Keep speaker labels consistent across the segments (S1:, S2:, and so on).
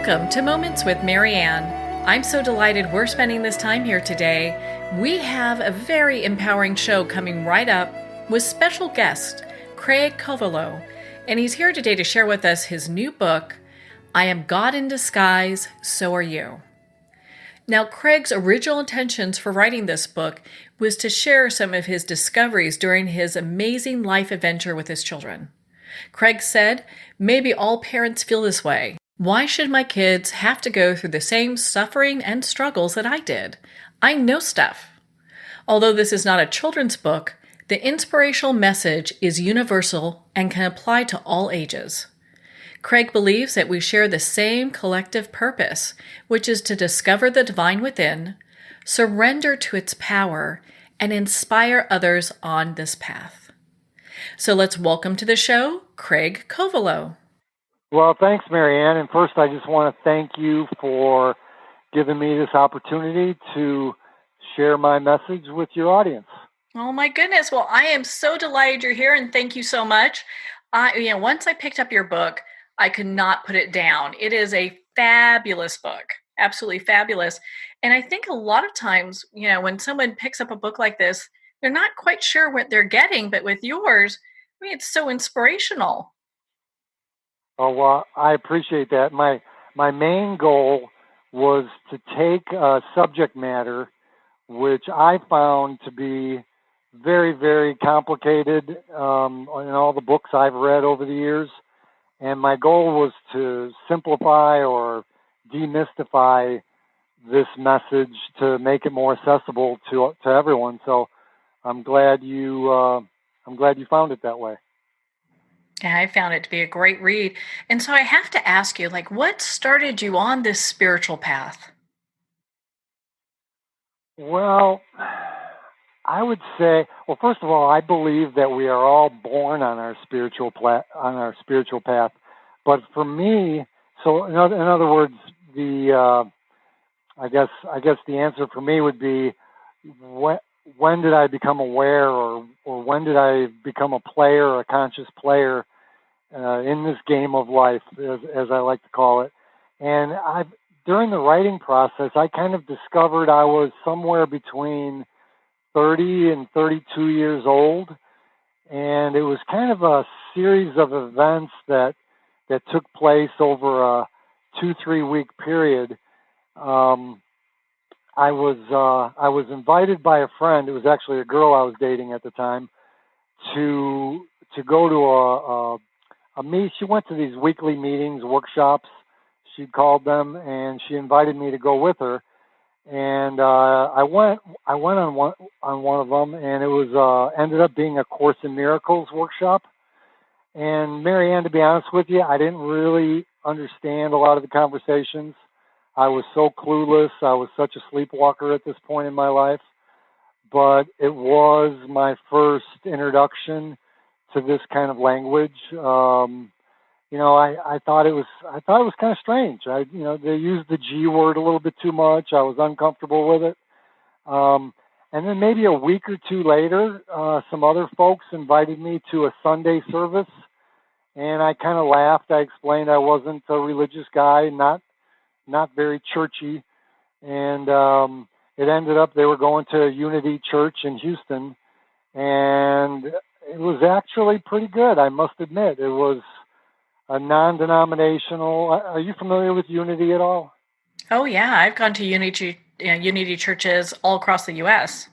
S1: Welcome to Moments with Mary Ann. I'm so delighted we're spending this time here today. We have a very empowering show coming right up with special guest Craig Kolavo, and he's here today to share with us his new book, I Am God in Disguise, So Are You. Now, Craig's original intentions for writing this book was to share some of his discoveries during his amazing life adventure with his children. Craig said, maybe all parents feel this way. Why should my kids have to go through the same suffering and struggles that I did? I know stuff. Although this is not a children's book, the inspirational message is universal and can apply to all ages. Craig believes that we share the same collective purpose, which is to discover the divine within, surrender to its power, and inspire others on this path. So let's welcome to the show, Craig Kolavo.
S2: Well, thanks, Mary Ann. And first, I just want to thank you for giving me this opportunity to share my message with your audience.
S1: Oh my goodness. Well, I am so delighted you're here, and thank you so much. Once I picked up your book, I could not put it down. It is a fabulous book, absolutely fabulous. And I think a lot of times, when someone picks up a book like this, they're not quite sure what they're getting, but with yours, it's so inspirational.
S2: Oh, well, I appreciate that. My main goal was to take a subject matter which I found to be very, very complicated in all the books I've read over the years. And my goal was to simplify or demystify this message to make it more accessible to everyone. So I'm glad you found it that way.
S1: Yeah, I found it to be a great read. And so I have to ask you, what started you on this spiritual path?
S2: Well, I would say, first of all, I believe that we are all born on our spiritual path. But for me, so in other words, I guess the answer for me would be when did I become aware, or when did I become a player, a conscious player in this game of life, as I like to call it. And during the writing process, I kind of discovered I was somewhere between 30 and 32 years old, and it was kind of a series of events that took place over a 2-3 week period. I was invited by a friend. It was actually a girl I was dating at the time to go to a meet. She went to these weekly meetings, workshops, she called them, and she invited me to go with her. And I went on one of them, and it was ended up being a Course in Miracles workshop. And Mary Ann, to be honest with you, I didn't really understand a lot of the conversations. I was so clueless. I was such a sleepwalker at this point in my life. But it was my first introduction to this kind of language. I thought it was kind of strange. They used the G word a little bit too much. I was uncomfortable with it. And then maybe a week or two later, some other folks invited me to a Sunday service, and I kind of laughed. I explained I wasn't a religious guy, not very churchy, and it ended up they were going to Unity Church in Houston, and it was actually pretty good, I must admit. It was a non-denominational. Are you familiar with Unity at all?
S1: Oh yeah, I've gone to Unity churches all across the U.S.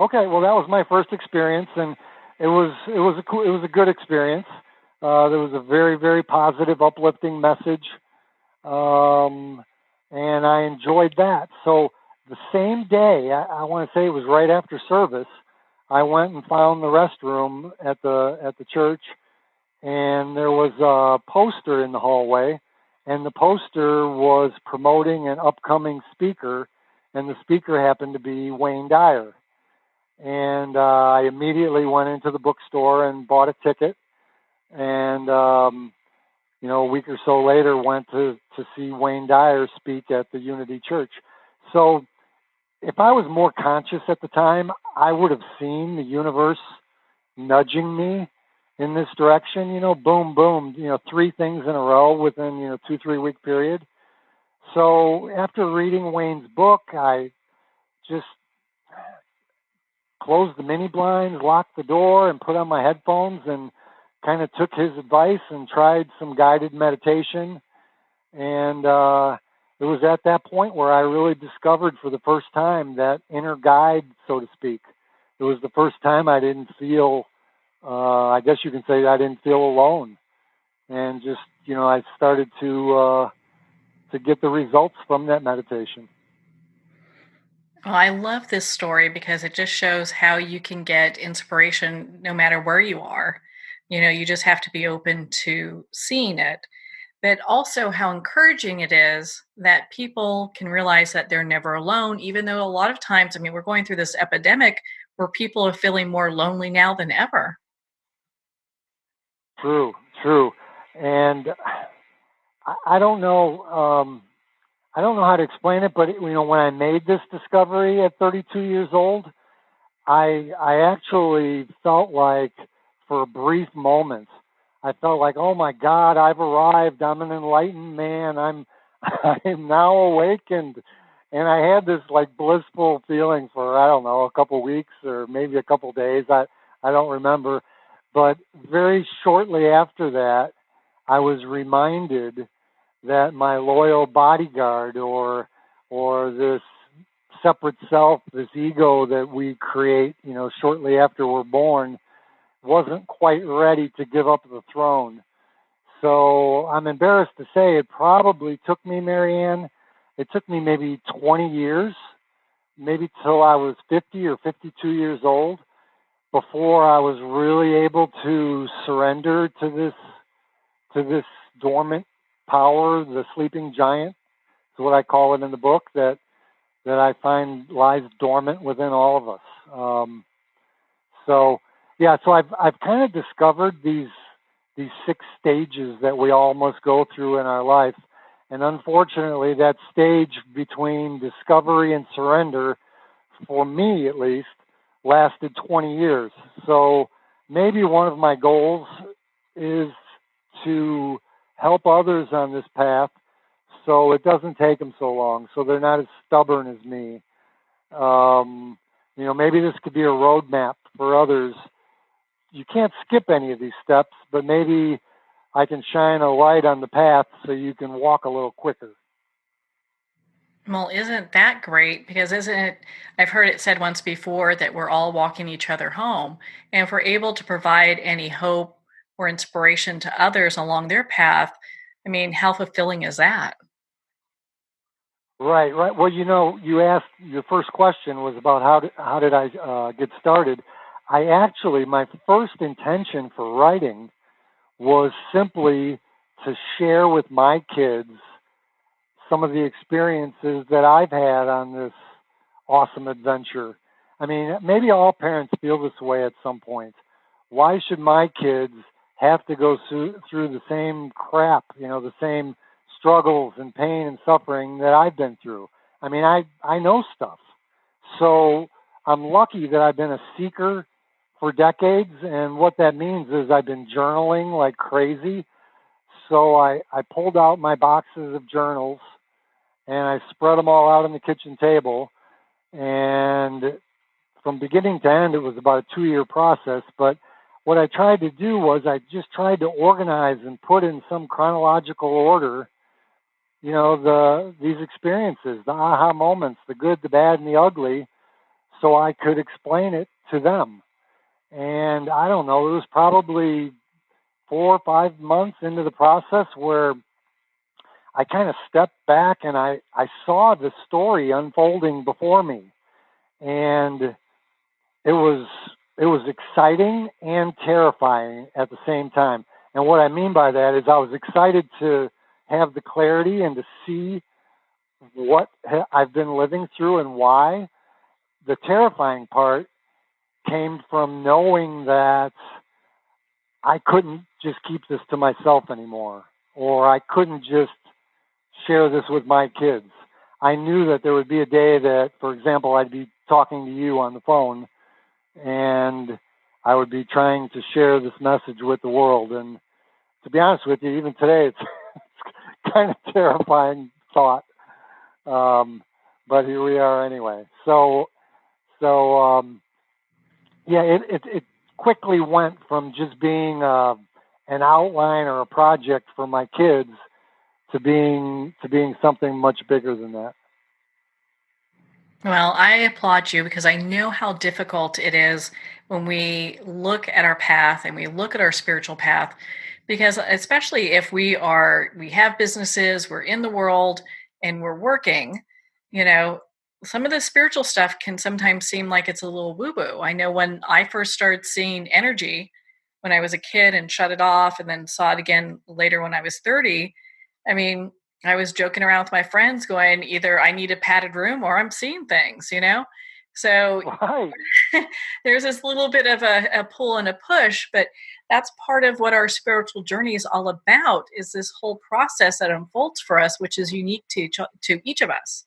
S2: Okay, well that was my first experience, and it was a good experience. There was a very, very positive, uplifting message, and I enjoyed that. So the same day, I want to say it was right after service, I went and found the restroom at the church, and there was a poster in the hallway, and the poster was promoting an upcoming speaker, and the speaker happened to be Wayne Dyer. And I immediately went into the bookstore and bought a ticket, and a week or so later went to see Wayne Dyer speak at the Unity Church. So if I was more conscious at the time, I would have seen the universe nudging me in this direction, boom, boom, three things in a row within, 2, 3 week period. So after reading Wayne's book, I just closed the mini blinds, locked the door, and put on my headphones and kind of took his advice and tried some guided meditation. And it was at that point where I really discovered for the first time that inner guide, so to speak. It was the first time I didn't feel, I guess you can say I didn't feel alone. And just, I started to get the results from that meditation.
S1: Well, I love this story because it just shows how you can get inspiration no matter where you are. You just have to be open to seeing it, but also how encouraging it is that people can realize that they're never alone, even though a lot of times, I mean, we're going through this epidemic where people are feeling more lonely now than ever.
S2: True, true. And I don't know. I don't know how to explain it, but when I made this discovery at 32 years old, I actually felt like, for a brief moment, I felt like, oh my God, I've arrived. I'm an enlightened man. I'm I'm now awakened, and I had this like blissful feeling for, I don't know, a couple weeks or maybe a couple days. I don't remember, but very shortly after that, I was reminded that my loyal bodyguard, or this separate self, this ego that we create, shortly after we're born, wasn't quite ready to give up the throne. So I'm embarrassed to say it probably took me, Marianne, it took me maybe 20 years, maybe till I was 50 or 52 years old, before I was really able to surrender to this dormant power, the sleeping giant, is what I call it in the book, that I find lies dormant within all of us. So yeah, so I've kind of discovered these 6 stages that we all must go through in our life, and unfortunately, that stage between discovery and surrender, for me at least, lasted 20 years. So maybe one of my goals is to help others on this path so it doesn't take them so long, so they're not as stubborn as me. Maybe this could be a roadmap for others. You can't skip any of these steps, but maybe I can shine a light on the path so you can walk a little quicker.
S1: Well, isn't that great? Because isn't it, I've heard it said once before that we're all walking each other home. And if we're able to provide any hope or inspiration to others along their path, I mean, how fulfilling is that?
S2: Right, right. Well, you asked, your first question was about how did I get started. My first intention for writing was simply to share with my kids some of the experiences that I've had on this awesome adventure. I mean, maybe all parents feel this way at some point. Why should my kids have to go through the same crap, the same struggles and pain and suffering that I've been through? I mean, I know stuff. So I'm lucky that I've been a seeker for decades, and what that means is I've been journaling like crazy. So I pulled out my boxes of journals and I spread them all out on the kitchen table. And from beginning to end, it was about a 2-year process. But what I tried to do was I just tried to organize and put in some chronological order, these experiences, the aha moments, the good, the bad, and the ugly, so I could explain it to them. And I don't know, it was probably 4 or 5 months into the process where I kind of stepped back and I saw the story unfolding before me. And it was exciting and terrifying at the same time. And what I mean by that is I was excited to have the clarity and to see what I've been living through and why. The terrifying part came from knowing that I couldn't just keep this to myself anymore, or I couldn't just share this with my kids. I knew that there would be a day that, for example, I'd be talking to you on the phone and I would be trying to share this message with the world. And to be honest with you, even today, it's, it's kind of terrifying thought. But here we are anyway. So yeah, it quickly went from just being an outline or a project for my kids to being something much bigger than that.
S1: Well, I applaud you because I know how difficult it is when we look at our path and we look at our spiritual path, because especially if we have businesses, we're in the world and we're working, you know, some of the spiritual stuff can sometimes seem like it's a little woo-woo. I know when I first started seeing energy when I was a kid and shut it off and then saw it again later when I was 30, I mean, I was joking around with my friends going, either I need a padded room or I'm seeing things, you know? So
S2: Right.
S1: there's this little bit of a pull and a push, but that's part of what our spiritual journey is all about, is this whole process that unfolds for us, which is unique to each of us.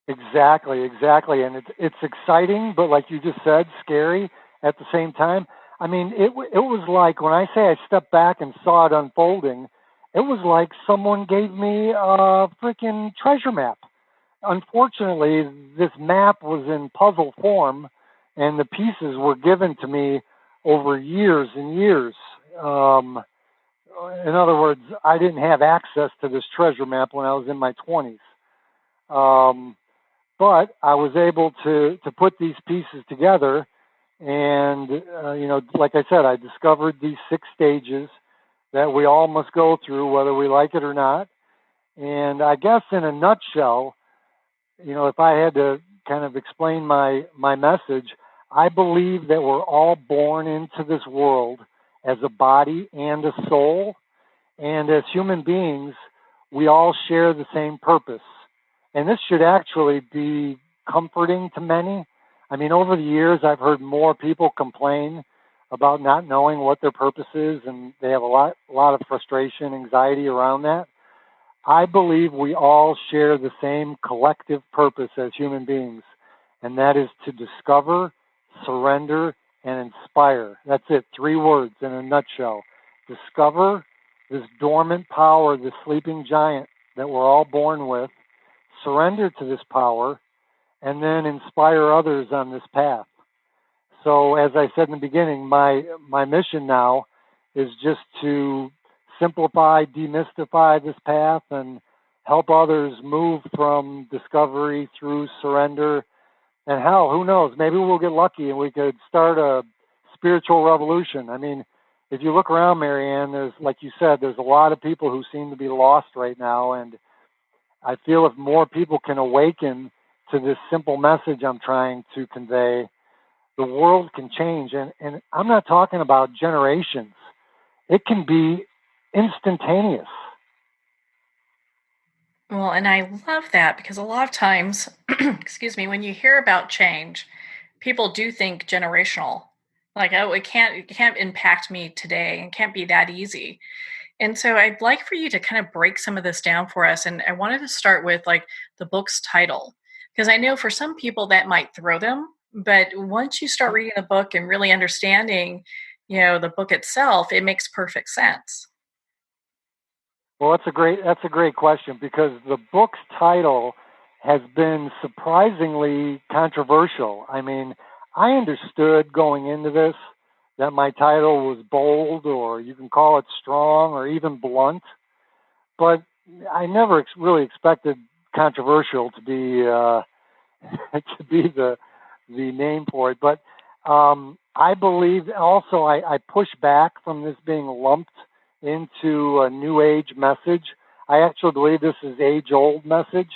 S2: Exactly, and it's exciting, but like you just said, scary at the same time. I mean, it was like when I say I stepped back and saw it unfolding, it was like someone gave me a freaking treasure map. Unfortunately, this map was in puzzle form, and the pieces were given to me over years and years. Um, in other words, I didn't have access to this treasure map when I was in my 20s. Um, but I was able to put these pieces together, and like I said, I discovered these 6 stages that we all must go through, whether we like it or not. And I guess in a nutshell, if I had to kind of explain my message, I believe that we're all born into this world as a body and a soul, and as human beings, we all share the same purpose. And this should actually be comforting to many. I mean, over the years, I've heard more people complain about not knowing what their purpose is, and they have a lot of frustration, anxiety around that. I believe we all share the same collective purpose as human beings, and that is to discover, surrender, and inspire. That's it, 3 words in a nutshell. Discover this dormant power, this sleeping giant that we're all born with, surrender to this power, and then inspire others on this path. So, as I said in the beginning, my mission now is just to simplify, demystify this path, and help others move from discovery through surrender. And hell, who knows? Maybe we'll get lucky and we could start a spiritual revolution. I mean, if you look around, Marianne, there's, like you said, there's a lot of people who seem to be lost right now, and I feel if more people can awaken to this simple message I'm trying to convey, the world can change. And I'm not talking about generations. It can be instantaneous.
S1: Well, and I love that because a lot of times, excuse me, when you hear about change, people do think generational. Like, oh, it can't impact me today and can't be that easy. And so I'd like for you to kind of break some of this down for us. And I wanted to start with like the book's title, because I know for some people that might throw them. But once you start reading the book and really understanding, the book itself, it makes perfect sense.
S2: Well, that's a great question, because the book's title has been surprisingly controversial. I mean, I understood going into this that my title was bold, or you can call it strong, or even blunt, but I never really expected controversial to be to be the name for it. But I believe also I push back from this being lumped into a new age message. I actually believe this is age old message.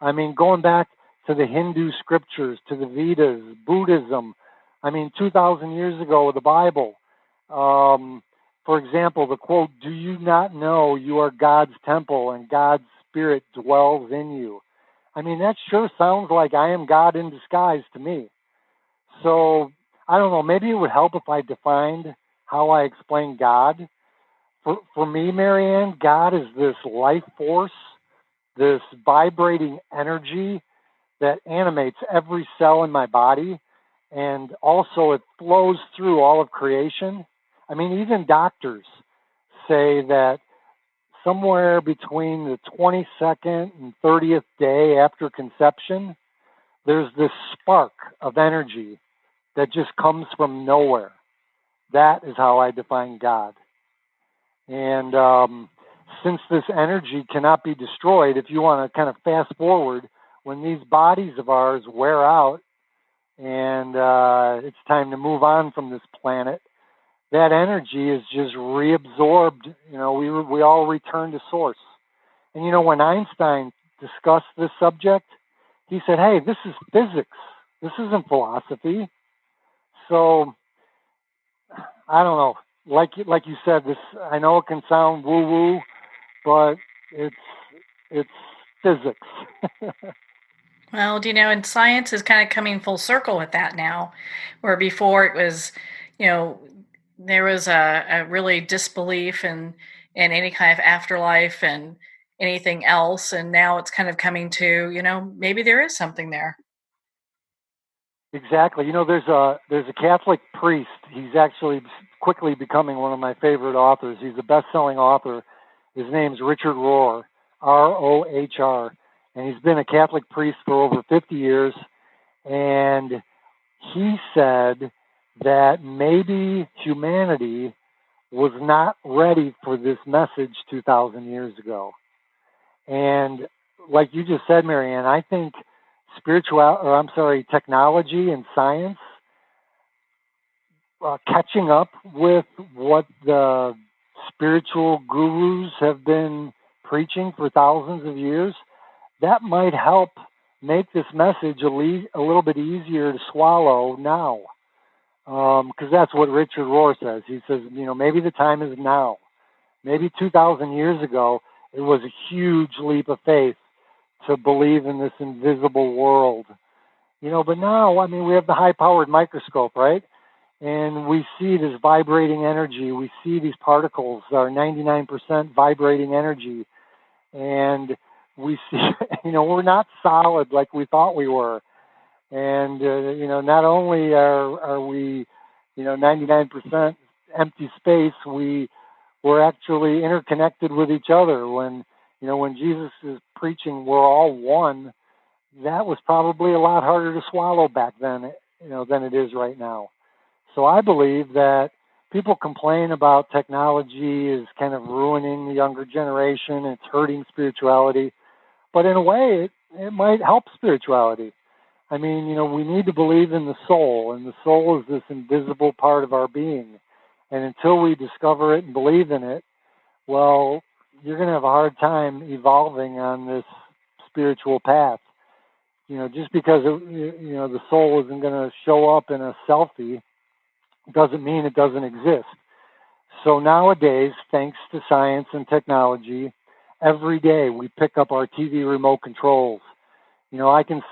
S2: I mean, going back to the Hindu scriptures, to the Vedas, Buddhism. I mean, 2,000 years ago, the Bible. For example, the quote, "Do you not know you are God's temple and God's spirit dwells in you?" I mean, that sure sounds like I am God in disguise to me. So, I don't know, maybe it would help if I defined how I explain God. For me, Marianne, God is this life force, this vibrating energy that animates every cell in my body. and also it flows through all of creation. I mean, even doctors say that somewhere between the 22nd and 30th day after conception, there's this spark of energy that just comes from nowhere. That is how I define God. And since this energy cannot be destroyed, if you want to kind of fast forward, when these bodies of ours wear out and it's time to move on from this planet, that energy is just reabsorbed. We all return to source. And when Einstein discussed this subject, he said, "Hey, this is physics. This isn't philosophy." So I don't know. Like you said, this, I know it can sound woo woo, but it's physics.
S1: Well, and science is kind of coming full circle with that now, where before it was, you know, there was a really disbelief in any kind of afterlife and anything else, and now it's kind of coming to, maybe there is something there.
S2: Exactly. There's a Catholic priest. He's actually quickly becoming one of my favorite authors. He's a best-selling author. His name's Richard Rohr, Rohr, and he's been a Catholic priest for over 50 years. And he said that maybe humanity was not ready for this message 2,000 years ago. And like you just said, Marianne, I think technology and science catching up with what the spiritual gurus have been preaching for thousands of years, that might help make this message a little bit easier to swallow now. Because that's what Richard Rohr says. He says, maybe the time is now. Maybe 2,000 years ago, it was a huge leap of faith to believe in this invisible world. But now, we have the high-powered microscope, right? And we see this vibrating energy. We see these particles are 99% vibrating energy. And we see, we're not solid like we thought we were. And, not only are we, 99% empty space, we're actually interconnected with each other. When Jesus is preaching, we're all one, that was probably a lot harder to swallow back then, than it is right now. So I believe that people complain about technology is kind of ruining the younger generation, it's hurting spirituality, but in a way, it might help spirituality. We need to believe in the soul, and the soul is this invisible part of our being. And until we discover it and believe in it, well, you're going to have a hard time evolving on this spiritual path. Just because the soul isn't going to show up in a selfie doesn't mean it doesn't exist. So nowadays, thanks to science and technology, every day we pick up our TV remote controls. I can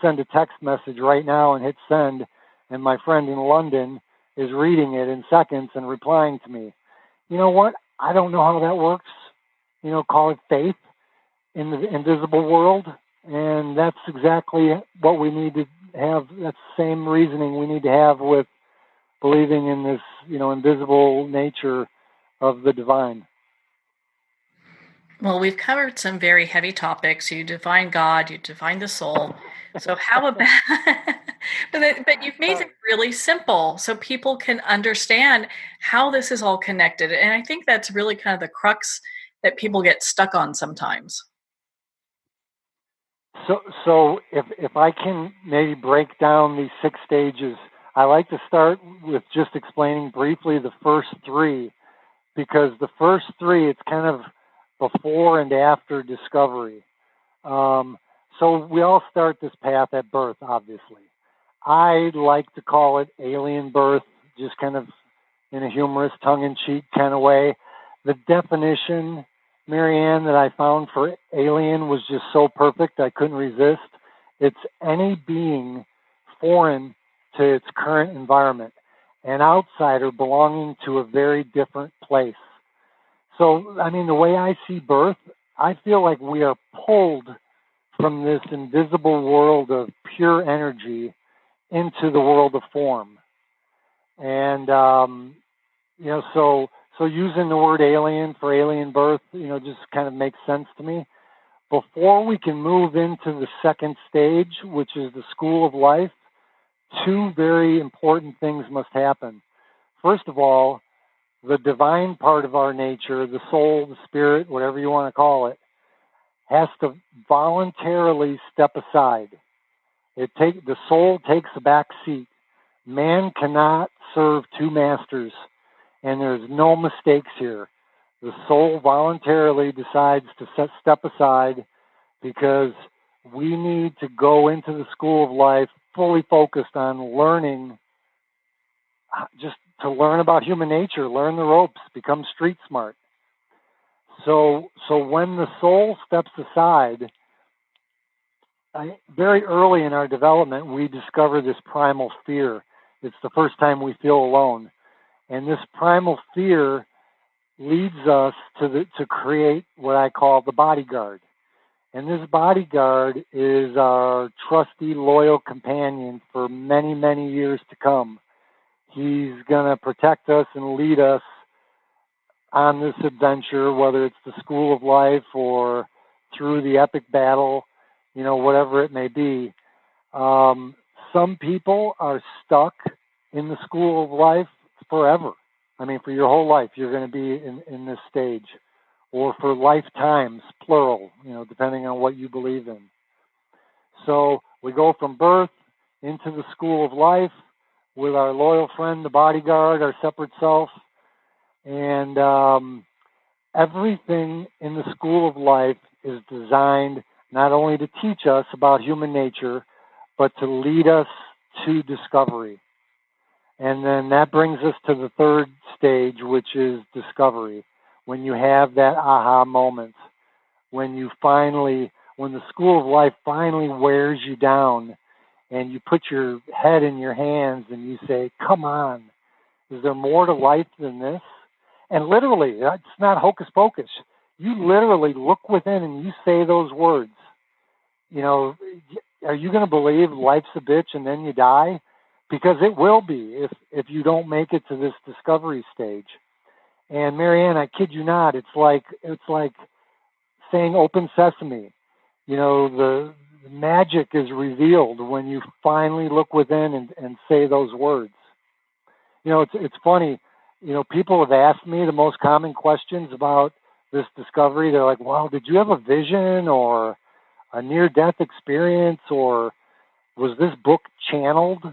S2: send a text message right now and hit send, and my friend in London is reading it in seconds and replying to me. You know what? I don't know how that works. Call it faith in the invisible world, and that's exactly what we need to have. That's the same reasoning we need to have with believing in this, invisible nature of the divine.
S1: Well, we've covered some very heavy topics. You define God, you define the soul. So how about but you've made it really simple so people can understand how this is all connected. And I think that's really kind of the crux that people get stuck on sometimes.
S2: So if I can maybe break down these 6 stages, I like to start with just explaining briefly the first 3, because the first 3, it's kind of before and after discovery. So we all start this path at birth, obviously. I like to call it alien birth, just kind of in a humorous, tongue-in-cheek kind of way. The definition, Marianne, that I found for alien was just so perfect I couldn't resist. It's any being foreign to its current environment, an outsider belonging to a very different place. So, the way I see birth, I feel like we are pulled from this invisible world of pure energy into the world of form. And so using the word alien for alien birth, just kind of makes sense to me. Before we can move into the second stage, which is the school of life, two very important things must happen. First of all, the divine part of our nature, the soul, the spirit, whatever you want to call it, has to voluntarily step aside. The soul takes a back seat. Man cannot serve two masters, and there's no mistakes here. The soul voluntarily decides to step aside because we need to go into the school of life fully focused on learning, just to learn about human nature, learn the ropes, become street smart. So when the soul steps aside, very early in our development, we discover this primal fear. It's the first time we feel alone. And this primal fear leads us to create what I call the bodyguard. And this bodyguard is our trusty, loyal companion for many, many years to come. He's going to protect us and lead us on this adventure, whether it's the school of life or through the epic battle, whatever it may be. Some people are stuck in the school of life forever. I mean, for your whole life, you're going to be in this stage, or for lifetimes, plural, depending on what you believe in. So we go from birth into the school of life with our loyal friend, the bodyguard, our separate self, and everything in the school of life is designed not only to teach us about human nature, but to lead us to discovery. And then that brings us to the third stage, which is discovery. When you have that aha moment, when the school of life finally wears you down and you put your head in your hands and you say, come on, is there more to life than this? And literally, it's not hocus pocus. You literally look within and you say those words. Are you going to believe life's a bitch and then you die? Because it will be if you don't make it to this discovery stage. And Marianne, I kid you not, it's like saying open sesame. The magic is revealed when you finally look within and say those words. It's funny. People have asked me the most common questions about this discovery. They're like, well, did you have a vision or a near-death experience, or was this book channeled?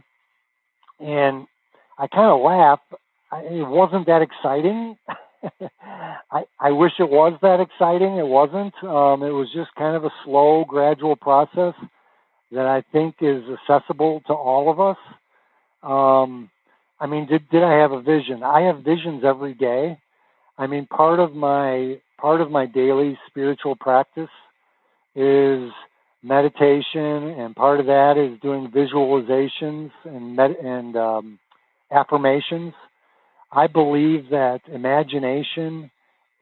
S2: And I kind of laugh. It wasn't that exciting. I wish it was that exciting. It wasn't. It was just kind of a slow, gradual process that I think is accessible to all of us. Did I have a vision? I have visions every day. Part of my daily spiritual practice is meditation, and part of that is doing visualizations and affirmations. I believe that imagination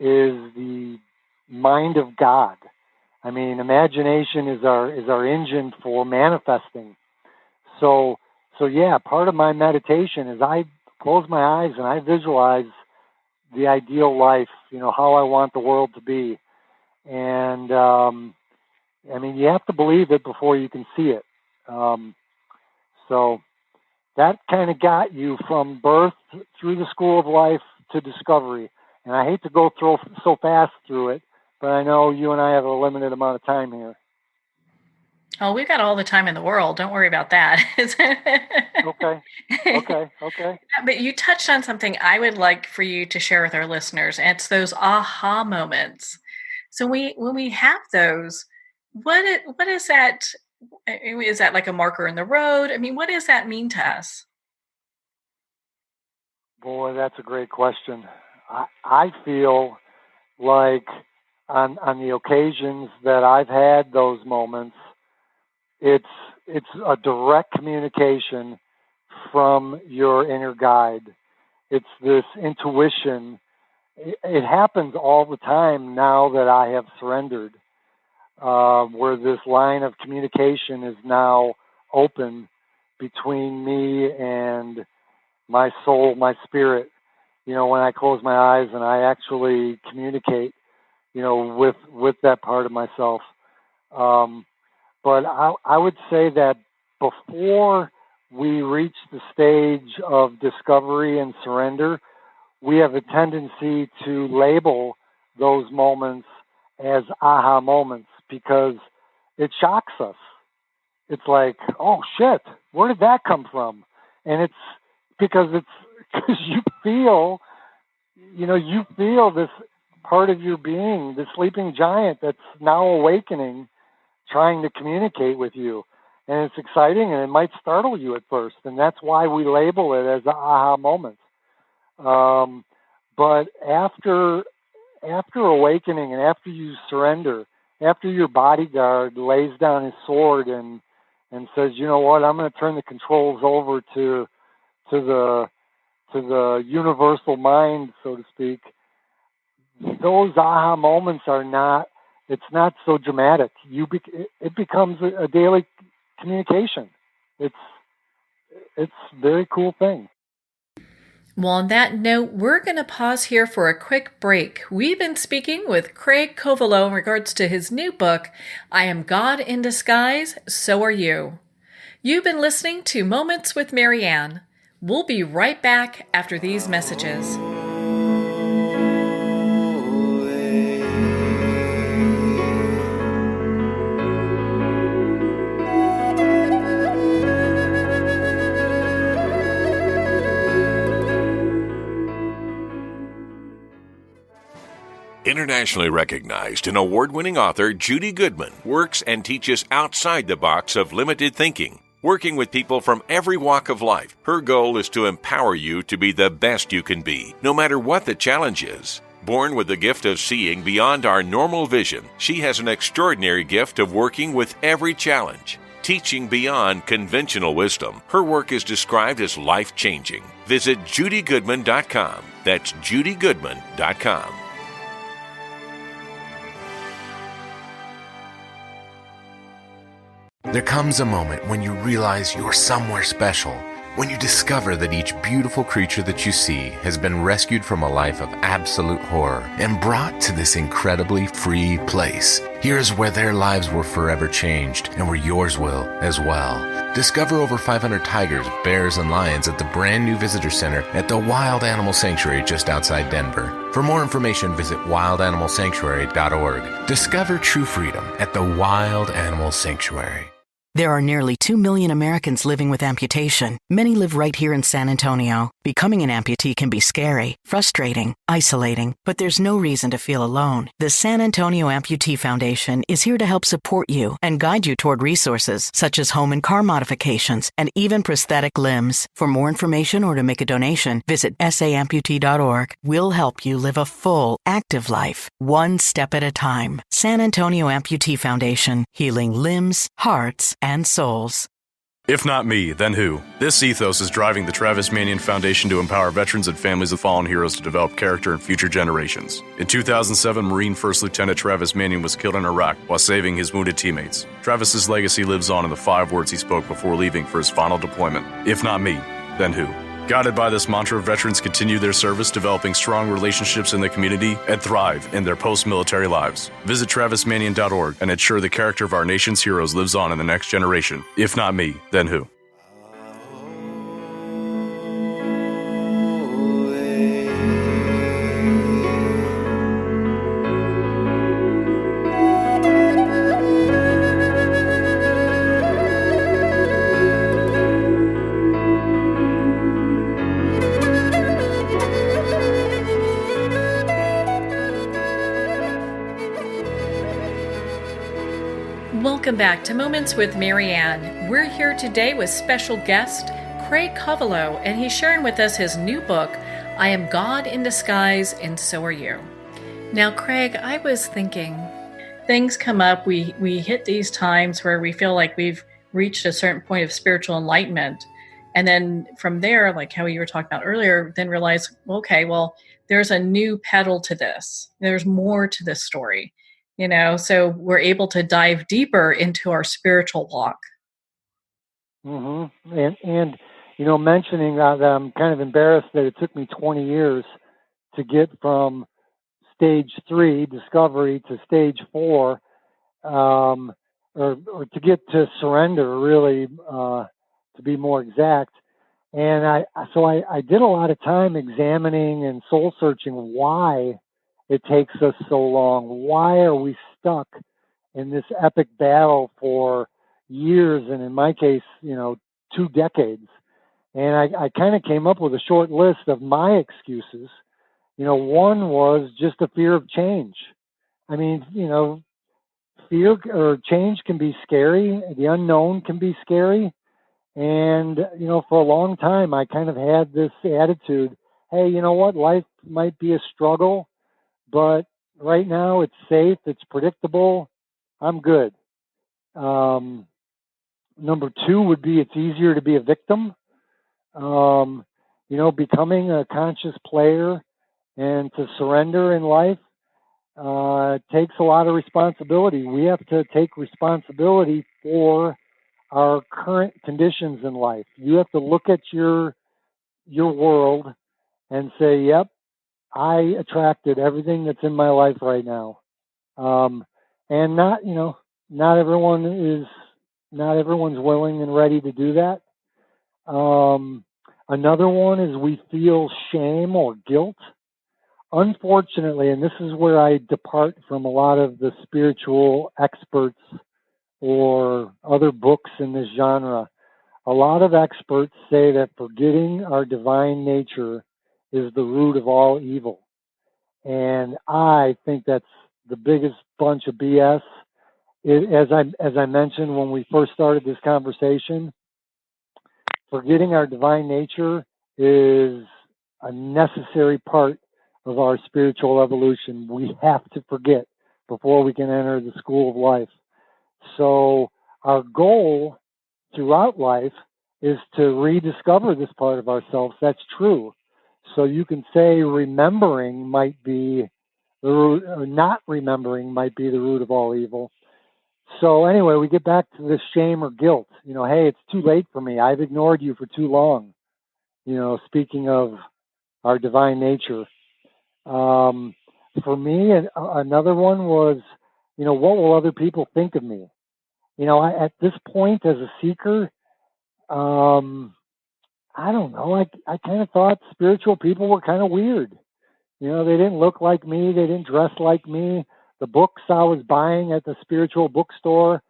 S2: is the mind of God. Imagination is our engine for manifesting. So yeah, part of my meditation is I close my eyes and I visualize the ideal life, how I want the world to be. And, you have to believe it before you can see it. So that kind of got you from birth through the school of life to discovery. And I hate to go so fast through it, but I know you and I have a limited amount of time here.
S1: Oh, we've got all the time in the world. Don't worry about that.
S2: Okay.
S1: But you touched on something I would like for you to share with our listeners, and it's those aha moments. So when we have those, what is that? Is that like a marker in the road? What does that mean to us?
S2: Boy, that's a great question. I feel like on the occasions that I've had those moments, it's a direct communication from your inner guide. It's this intuition. It happens all the time now that I have surrendered, where this line of communication is now open between me and my soul, my spirit. When I close my eyes and I actually communicate, with that part of myself. But I would say that before we reach the stage of discovery and surrender, we have a tendency to label those moments as aha moments because it shocks us. It's like, oh shit, where did that come from? And it's because you feel, you feel this part of your being, the sleeping giant that's now awakening, trying to communicate with you. And it's exciting, and it might startle you at first, and that's why we label it as aha moments. But after awakening and after you surrender, after your bodyguard lays down his sword and says, you know what, I'm going to turn the controls over to the universal mind, so to speak, those aha moments it's not so dramatic. It becomes a daily communication. It's a very cool thing.
S1: Well, on that note, we're going to pause here for a quick break. We've been speaking with Craig Kolavo in regards to his new book, I Am God in Disguise, So Are You. You've been listening to Moments with Marianne. We'll be right back after these messages.
S3: Internationally recognized and award-winning author Judy Goodman works and teaches outside the box of limited thinking. Working with people from every walk of life, her goal is to empower you to be the best you can be, no matter what the challenge is. Born with the gift of seeing beyond our normal vision, she has an extraordinary gift of working with every challenge. Teaching beyond conventional wisdom, her work is described as life-changing. Visit judygoodman.com. That's judygoodman.com.
S4: There comes a moment when you realize you're somewhere special, when you discover that each beautiful creature that you see has been rescued from a life of absolute horror and brought to this incredibly free place. Here's where their lives were forever changed and where yours will as well. Discover over 500 tigers, bears, and lions at the brand new visitor center at the Wild Animal Sanctuary just outside Denver. For more information, visit wildanimalsanctuary.org. Discover true freedom at the Wild Animal Sanctuary.
S5: There are nearly 2 million Americans living with amputation. Many live right here in San Antonio. Becoming an amputee can be scary, frustrating, isolating, but there's no reason to feel alone. The San Antonio Amputee Foundation is here to help support you and guide you toward resources such as home and car modifications and even prosthetic limbs. For more information or to make a donation, visit saamputee.org. We'll help you live a full, active life, one step at a time. San Antonio Amputee Foundation, healing limbs, hearts, and souls.
S6: If not me, then who? This ethos is driving the Travis Manion Foundation to empower veterans and families of fallen heroes to develop character in future generations. In 2007, Marine First Lieutenant Travis Manion was killed in Iraq while saving his wounded teammates. Travis's legacy lives on in the 5 words he spoke before leaving for his final deployment. If not me, then who? Guided by this mantra, veterans continue their service, developing strong relationships in the community, and thrive in their post-military lives. Visit TravisManion.org and ensure the character of our nation's heroes lives on in the next generation. If not me, then who?
S1: Welcome back to Moments with Marianne. We're here today with special guest Craig Kolavo, and he's sharing with us his new book, I Am God in Disguise, and So Are You. Now, Craig, I was thinking, things come up, we hit these times where we feel like we've reached a certain point of spiritual enlightenment. And then from there, like how you were talking about earlier, then realize, okay, well, there's a new pedal to this. There's more to this story. So we're able to dive deeper into our spiritual walk.
S2: And mentioning that I'm kind of embarrassed that it took me 20 years to get from stage 3 discovery to stage 4, or to get to surrender, really, to be more exact. And I did a lot of time examining and soul searching why it takes us so long. Why are we stuck in this epic battle for years, and in my case, 2 decades? And I kind of came up with a short list of my excuses. One was just a fear of change. I mean, fear or change can be scary. The unknown can be scary. And, for a long time, I kind of had this attitude, hey, you know what? Life might be a struggle, but right now it's safe, it's predictable, I'm good. Number 2 would be it's easier to be a victim. Becoming a conscious player and to surrender in life takes a lot of responsibility. We have to take responsibility for our current conditions in life. You have to look at your world and say, yep, I attracted everything that's in my life right now. And not everyone's willing and ready to do that. Another one is we feel shame or guilt. Unfortunately, and this is where I depart from a lot of the spiritual experts or other books in this genre, a lot of experts say that forgetting our divine nature is the root of all evil. And I think that's the biggest bunch of BS. As I mentioned when we first started this conversation, forgetting our divine nature is a necessary part of our spiritual evolution. We have to forget before we can enter the school of life. So our goal throughout life is to rediscover this part of ourselves. That's true. So you can say remembering might be the root, or not remembering might be the root of all evil. So anyway, we get back to this shame or guilt. Hey, it's too late for me. I've ignored you for too long. Speaking of our divine nature. For me, another one was, what will other people think of me? At this point as a seeker, I don't know. I kind of thought spiritual people were kind of weird. They didn't look like me. They didn't dress like me. The books I was buying at the spiritual bookstore,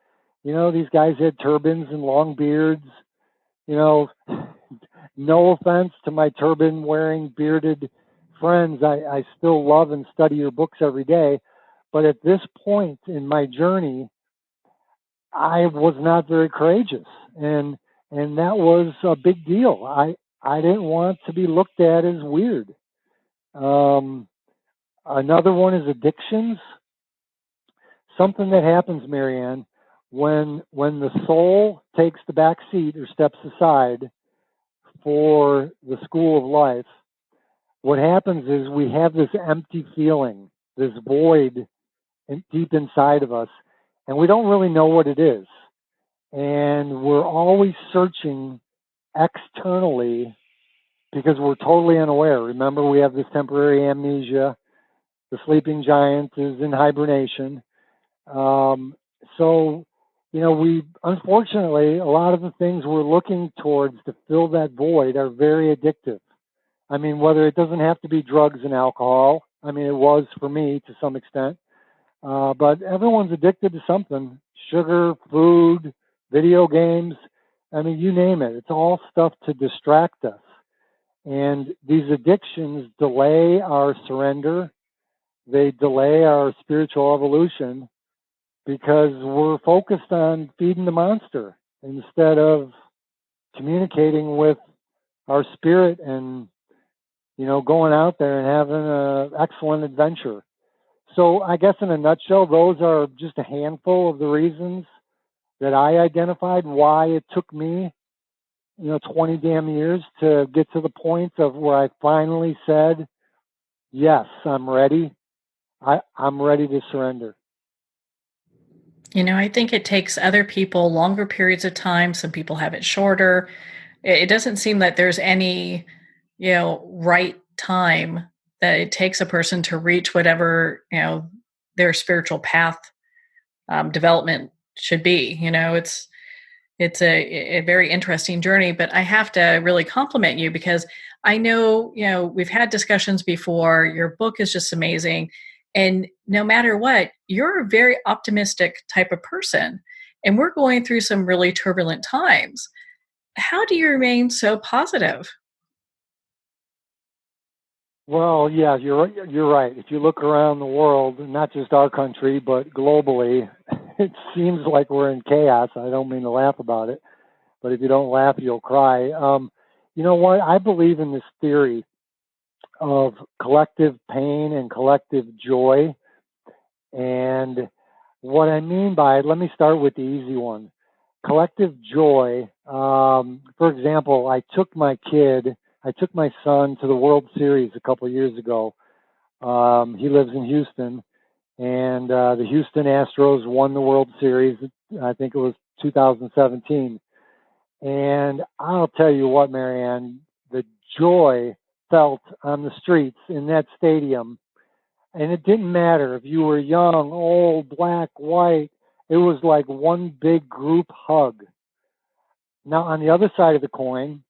S2: these guys had turbans and long beards. No offense to my turban wearing bearded friends. I still love and study your books every day. But at this point in my journey, I was not very courageous. And that was a big deal. I didn't want to be looked at as weird. Another one is addictions. Something that happens, Marianne, when the soul takes the back seat or steps aside for the school of life, what happens is we have this empty feeling, this void deep inside of us, and we don't really know what it is. And we're always searching externally because we're totally unaware. Remember, we have this temporary amnesia. The sleeping giant is in hibernation. So, we, unfortunately, a lot of the things we're looking towards to fill that void are very addictive. I mean, whether it doesn't have to be drugs and alcohol. I mean, it was for me to some extent. But everyone's addicted to something. Sugar, food, video games. I mean, you name it. It's all stuff to distract us. And these addictions delay our surrender. They delay our spiritual evolution because we're focused on feeding the monster instead of communicating with our spirit and, going out there and having an excellent adventure. So I guess in a nutshell, those are just a handful of the reasons that I identified why it took me, 20 damn years to get to the point of where I finally said, yes, I'm ready. I'm ready to surrender.
S1: I think it takes other people longer periods of time. Some people have it shorter. It doesn't seem that there's any, right time that it takes a person to reach whatever, their spiritual path development should be. It's a very interesting journey, but I have to really compliment you because I know, we've had discussions before. Your book is just amazing. And no matter what, you're a very optimistic type of person. And we're going through some really turbulent times. How do you remain so positive?
S2: Well, yeah, you're right. If you look around the world, not just our country, but globally, it seems like we're in chaos. I don't mean to laugh about it, but if you don't laugh, you'll cry. You know what? I believe in this theory of collective pain and collective joy. And what I mean by it, let me start with the easy one. Collective joy. For example, I took my son to the World Series a couple of years ago. He lives in Houston, and the Houston Astros won the World Series. I think it was 2017. And I'll tell you what, Marianne, the joy felt on the streets in that stadium. And it didn't matter if you were young, old, black, white. It was like one big group hug. Now, on the other side of the coin,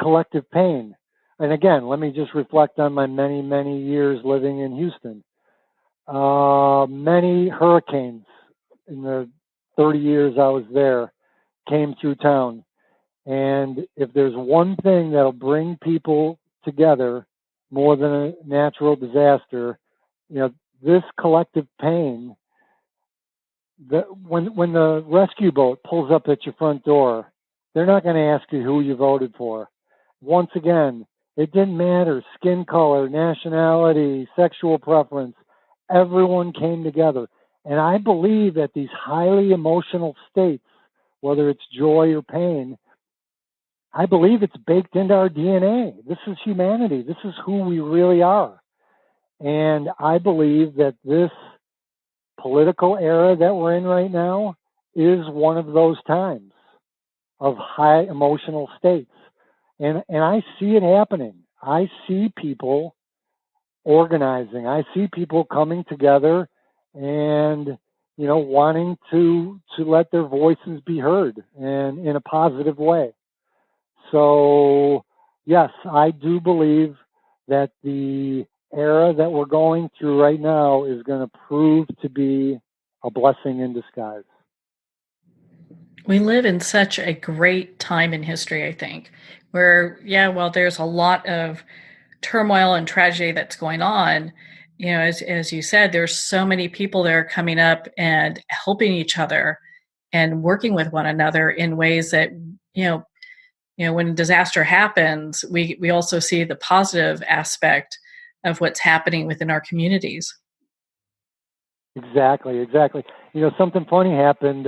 S2: collective pain. And again, let me just reflect on my many, many years living in Houston. Many hurricanes in the 30 years I was there came through town. And if there's one thing that'll bring people together more than a natural disaster, this collective pain, that when the rescue boat pulls up at your front door, they're not going to ask you who you voted for. Once again, it didn't matter skin color, nationality, sexual preference. Everyone came together. And I believe that these highly emotional states, whether it's joy or pain, I believe it's baked into our DNA. This is humanity. This is who we really are. And I believe that this political era that we're in right now is one of those times of high emotional states. And I see it happening. I see people organizing. I see people coming together and, wanting to let their voices be heard and in a positive way. So, yes, I do believe that the era that we're going through right now is going to prove to be a blessing in disguise.
S1: We live in such a great time in history, I think, where, yeah, well, there's a lot of turmoil and tragedy that's going on. As you said, there's so many people that are coming up and helping each other and working with one another in ways that, when a disaster happens, we also see the positive aspect of what's happening within our communities.
S2: Exactly. Something funny happened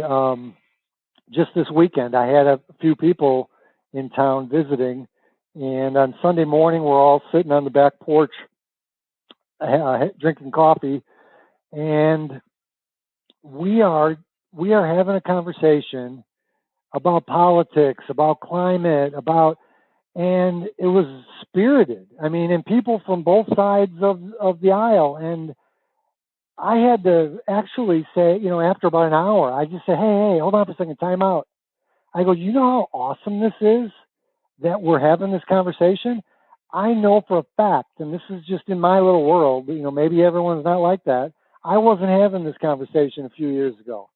S2: just this weekend. I had a few people in town visiting, and on Sunday morning, we're all sitting on the back porch drinking coffee, and we are having a conversation about politics, about climate, and it was spirited. I mean, and people from both sides of the aisle. And I had to actually say, after about an hour, I just said, hey, hold on for a second, time out. I go, you know how awesome this is that we're having this conversation? I know for a fact, and this is just in my little world, maybe everyone's not like that. I wasn't having this conversation a few years ago.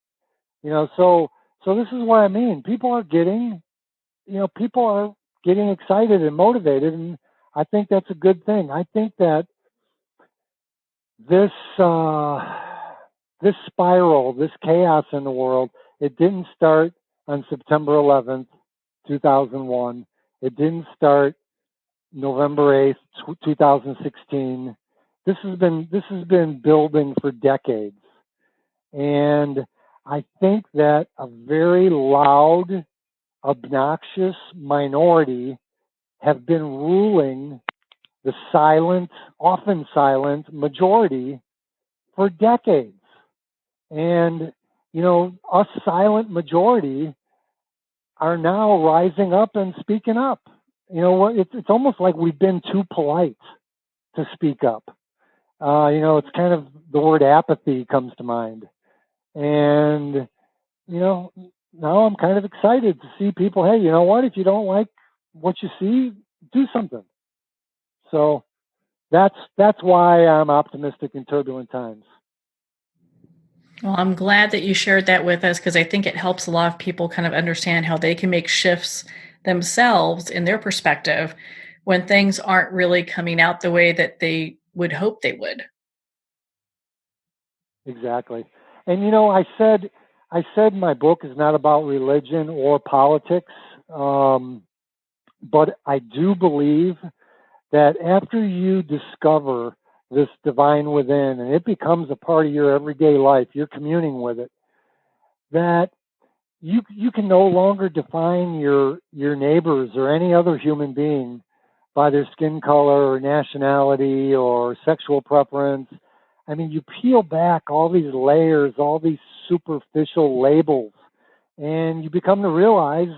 S2: So this is what I mean. People are getting excited and motivated, and I think that's a good thing. I think that this this spiral, this chaos in the world, it didn't start on September 11th, 2001. It didn't start November 8th, 2016. This has been building for decades. And I think that a very loud, obnoxious minority have been ruling the silent, often silent majority for decades. And us silent majority are now rising up and speaking up. It's almost like we've been too polite to speak up. It's kind of the word apathy comes to mind. And, now I'm kind of excited to see people, hey, you know what? If you don't like what you see, do something. So that's why I'm optimistic in turbulent times.
S1: Well, I'm glad that you shared that with us because I think it helps a lot of people kind of understand how they can make shifts themselves in their perspective when things aren't really coming out the way that they would hope they would.
S2: Exactly. And I said my book is not about religion or politics, but I do believe that after you discover this divine within and it becomes a part of your everyday life, you're communing with it, that you can no longer define your neighbors or any other human being by their skin color or nationality or sexual preference. I mean, you peel back all these layers, all these superficial labels, and you become to realize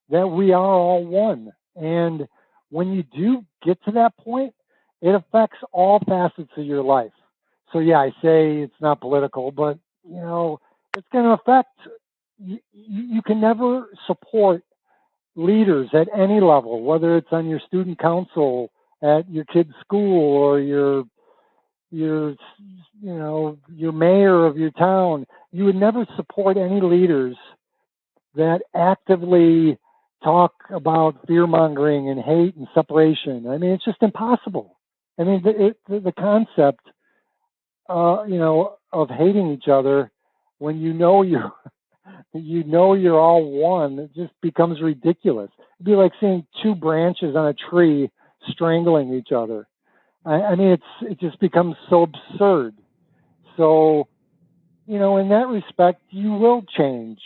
S2: that we are all one. And when you do get to that point, it affects all facets of your life. So yeah, I say it's not political, but it's going to affect. You can never support leaders at any level, whether it's on your student council, at your kid's school, or your mayor of your town. You would never support any leaders that actively talk about fear mongering and hate and separation. I mean, it's just impossible. I mean, the concept, of hating each other when you're all one, it just becomes ridiculous. It'd be like seeing two branches on a tree strangling each other. I mean, it just becomes so absurd. So, in that respect, you will change.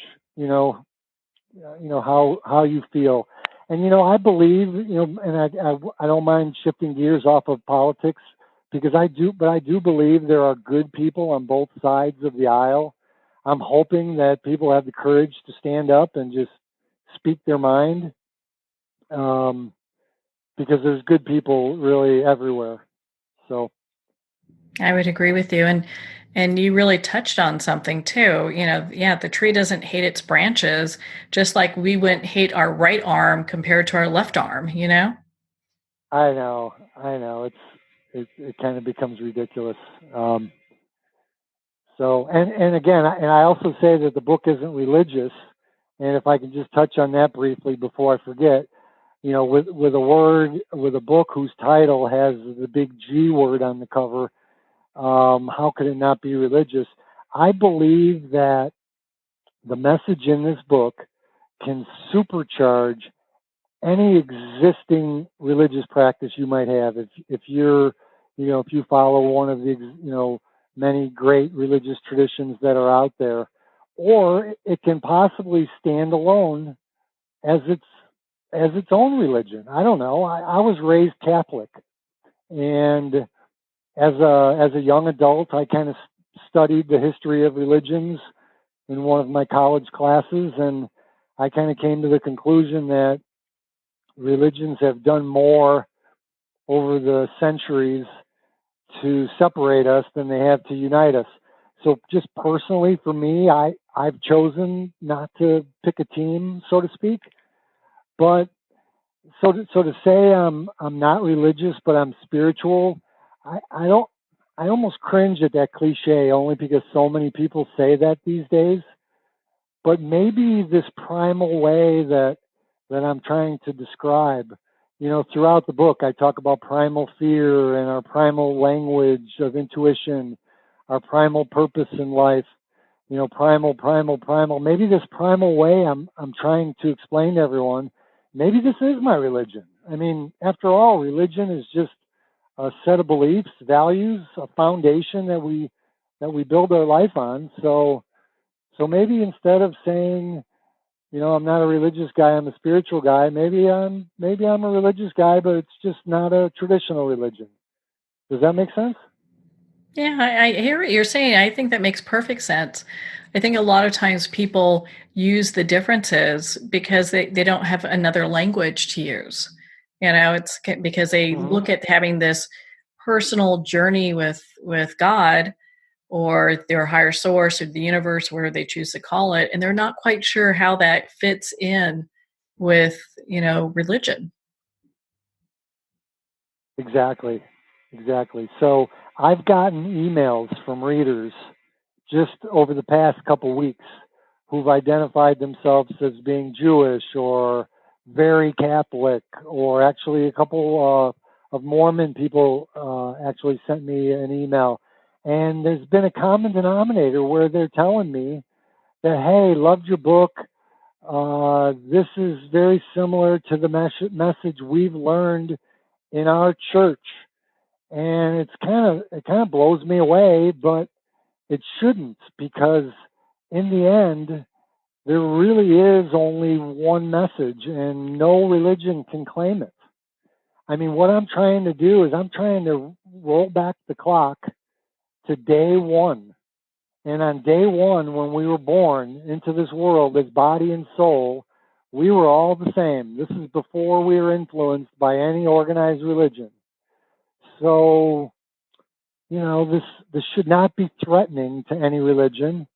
S2: How you feel, and I believe, and I don't mind shifting gears off of politics because I do believe there are good people on both sides of the aisle. I'm hoping that people have the courage to stand up and just speak their mind, because there's good people really everywhere. So
S1: I would agree with you. And you really touched on something too. Yeah, the tree doesn't hate its branches, just like we wouldn't hate our right arm compared to our left arm.
S2: I know. It kind of becomes ridiculous. So, and again, and I also say that the book isn't religious. And if I can just touch on that briefly before I forget, with a book whose title has the big G word on the cover, how could it not be religious? I believe that the message in this book can supercharge any existing religious practice you might have. If you follow one of the many great religious traditions that are out there, or it can possibly stand alone as its own religion. I don't know. I was raised Catholic, and as a young adult, I kind of studied the history of religions in one of my college classes, and I kind of came to the conclusion that religions have done more over the centuries to separate us than they have to unite us. So just personally for me, I've chosen not to pick a team, so to speak. But so to say I'm not religious but I'm spiritual, I almost cringe at that cliche only because so many people say that these days. But maybe this primal way that I'm trying to describe, throughout the book, I talk about primal fear and our primal language of intuition, our primal purpose in life, primal, primal, primal. Maybe this primal way I'm trying to explain to everyone, maybe this is my religion. I mean, after all, religion is just a set of beliefs, values, a foundation that we build our life on. So maybe instead of saying, I'm not a religious guy, I'm a spiritual guy, maybe I'm a religious guy, but it's just not a traditional religion. Does that make sense?
S1: Yeah, I hear what you're saying. I think that makes perfect sense. I think a lot of times people use the differences because they don't have another language to use. It's because they
S2: Hmm.
S1: look at having this personal journey with God or their higher source or the universe, whatever they choose to call it, and they're not quite sure how that fits in with, religion.
S2: Exactly. Exactly. So I've gotten emails from readers just over the past couple weeks who've identified themselves as being Jewish or very Catholic, or actually a couple of Mormon people actually sent me an email. And there's been a common denominator where they're telling me that, hey, loved your book. This is very similar to the message we've learned in our church. And it kind of blows me away, but it shouldn't, because in the end, there really is only one message and no religion can claim it. I mean, what I'm trying to do is I'm trying to roll back the clock to day one. And on day one, when we were born into this world as body and soul, we were all the same. This is before we were influenced by any organized religion. So, this should not be threatening to any religion.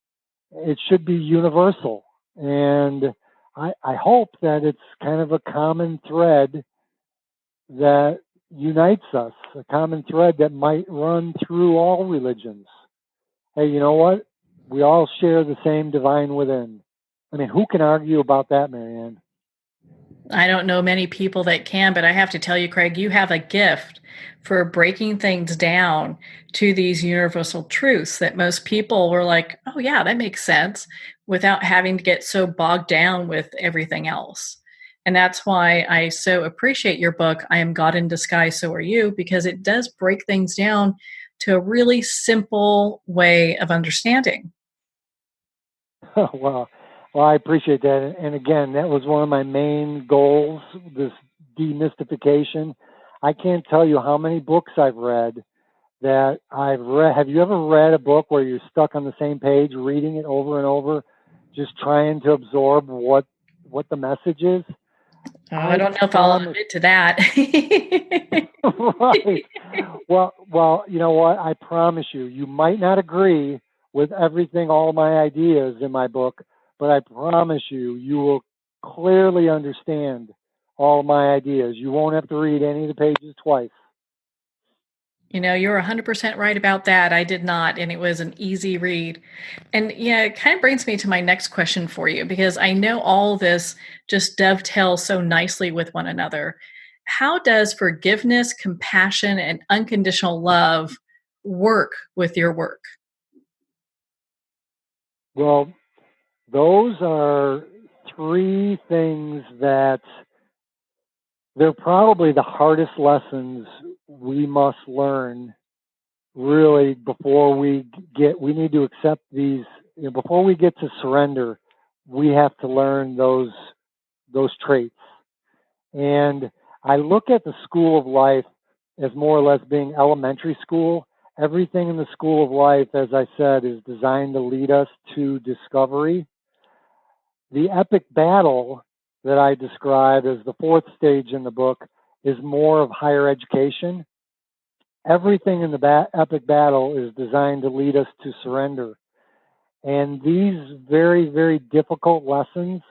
S2: It should be universal. And I hope that it's kind of a common thread that unites us, a common thread that might run through all religions. Hey, you know what? We all share the same divine within. I mean, who can argue about that, Marianne?
S1: I don't know many people that can, but I have to tell you, Craig, you have a gift for breaking things down to these universal truths that most people were like, oh, yeah, that makes sense, without having to get so bogged down with everything else. And that's why I so appreciate your book, I Am God in Disguise, So Are You, because it does break things down to a really simple way of understanding.
S2: well, well, I appreciate that. And again, that was one of my main goals, this demystification. I can't tell you how many books I've read that I've read. Have you ever read a book where you're stuck on the same page, reading it over and over, just trying to absorb what the message is?
S1: Oh, I
S2: I
S1: don't know if I'll
S2: promise.
S1: admit to that.
S2: Right. Well, you know what? I promise you, you might not agree with everything, all my ideas in my book, but I promise you, you will clearly understand all my ideas. You won't have to read any of the pages twice.
S1: You're 100% right about that. I did not, and it was an easy read. And yeah, it kind of brings me to my next question for you, because I know all this just dovetails so nicely with one another. How does forgiveness, compassion, and unconditional love work with your work?
S2: Well, those are three things that they're probably the hardest lessons we must learn, really, before we need to accept these, before we get to surrender. We have to learn those traits. And I look at the school of life as more or less being elementary school. Everything in the school of life, as I said, is designed to lead us to discovery. The epic battle that I describe as the fourth stage in the book is more of higher education. Everything in the epic battle is designed to lead us to surrender. And these very, very difficult lessons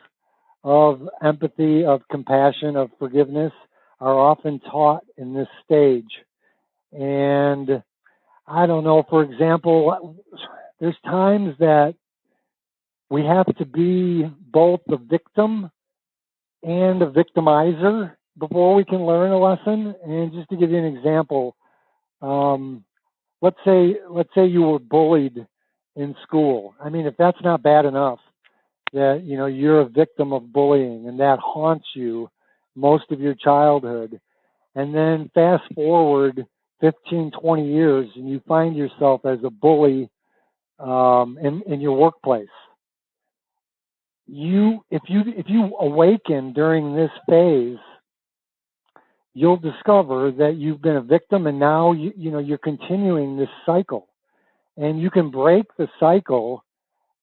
S2: of empathy, of compassion, of forgiveness are often taught in this stage. And I don't know, for example, there's times that we have to be both the victim and a victimizer before we can learn a lesson. And just to give you an example, um, let's say you were bullied in school. I mean, if that's not bad enough, that you're a victim of bullying and that haunts you most of your childhood, and then fast forward 15, 20 years and you find yourself as a bully in your workplace. If you awaken during this phase, you'll discover that you've been a victim, and now you're continuing this cycle. And you can break the cycle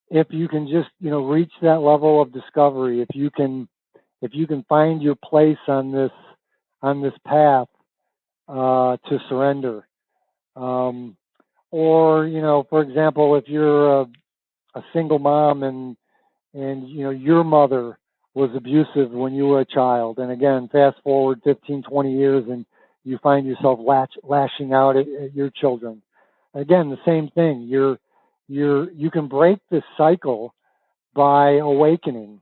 S2: if you can just, reach that level of discovery, if you can find your place on this path to surrender. Or, for example, if you're a single mom and your mother was abusive when you were a child, and again, fast forward 15, 20 years, and you find yourself lashing out at your children. Again, the same thing. You can break this cycle by awakening.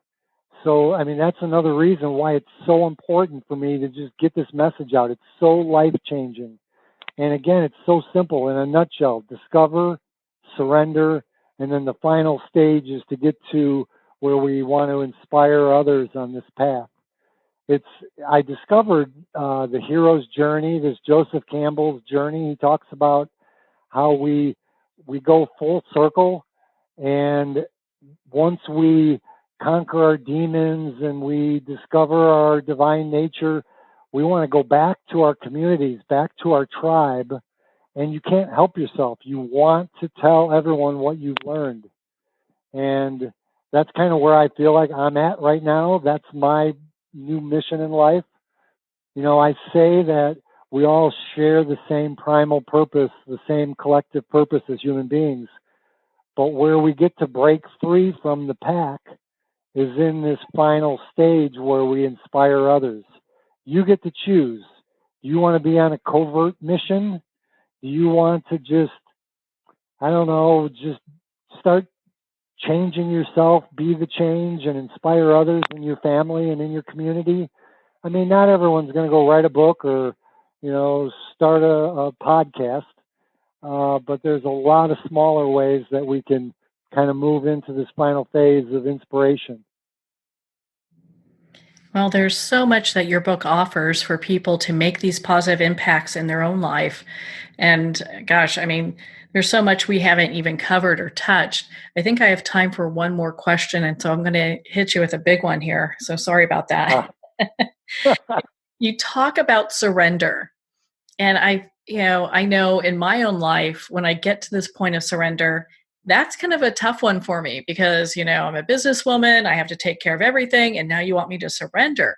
S2: So, that's another reason why it's so important for me to just get this message out. It's so life-changing. And again, it's so simple in a nutshell. Discover, surrender, and then the final stage is to get to where we want to inspire others on this path. I discovered the hero's journey, this Joseph Campbell's journey. He talks about how we go full circle, and once we conquer our demons and we discover our divine nature, we want to go back to our communities, back to our tribe, and you can't help yourself. You want to tell everyone what you've learned. And that's kind of where I feel like I'm at right now. That's my new mission in life. I say that we all share the same primal purpose, the same collective purpose as human beings. But where we get to break free from the pack is in this final stage where we inspire others. You get to choose. Do you want to be on a covert mission? Do you want to just start changing yourself, be the change, and inspire others in your family and in your community? Not everyone's going to go write a book or, start a podcast. But there's a lot of smaller ways that we can kind of move into this final phase of inspiration.
S1: Well, there's so much that your book offers for people to make these positive impacts in their own life. And gosh, there's so much we haven't even covered or touched. I think I have time for one more question. And so I'm going to hit you with a big one here. So sorry about that. You talk about surrender. And I know in my own life, when I get to this point of surrender, that's kind of a tough one for me because, I'm a businesswoman, I have to take care of everything, and now you want me to surrender.